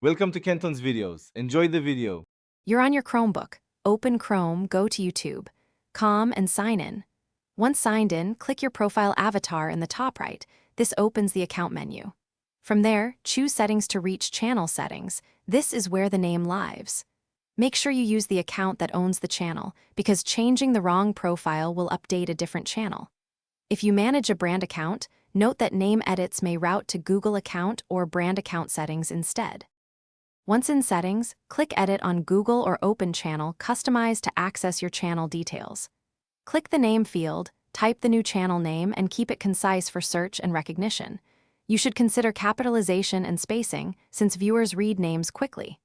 Welcome to Kenton's videos. Enjoy the video. You're on your Chromebook. Open Chrome, go to YouTube. And sign in. Once signed in, click your profile avatar in the top right. This opens the account menu. From there, choose Settings to reach Channel Settings. This is where the name lives. Make sure you use the account that owns the channel, because changing the wrong profile will update a different channel. If you manage a brand account, note that name edits may route to Google account or brand account settings instead. Once in Settings, click Edit on Google or Open Channel, customize to access your channel details. Click the Name field, type the new channel name, and keep it concise for search and recognition. You should consider capitalization and spacing, since viewers read names quickly.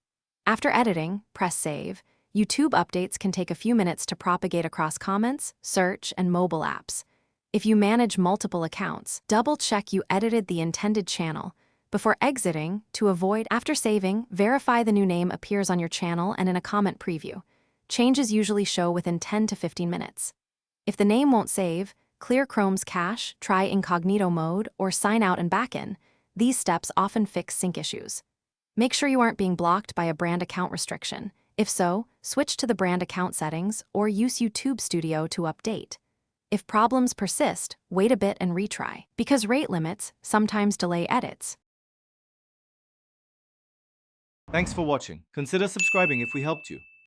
After editing, press Save. YouTube updates can take a few minutes to propagate across comments, search, and mobile apps. If you manage multiple accounts, double-check you edited the intended channel. Before exiting, to avoid, after saving, verify the new name appears on your channel and in a comment preview. Changes usually show within 10 to 15 minutes. If the name won't save, clear Chrome's cache, try incognito mode, or sign out and back in. These steps often fix sync issues. Make sure you aren't being blocked by a brand account restriction. If so, switch to the brand account settings or use YouTube Studio to update. If problems persist, wait a bit and retry, because rate limits sometimes delay edits. Thanks for watching. Consider subscribing if we helped you.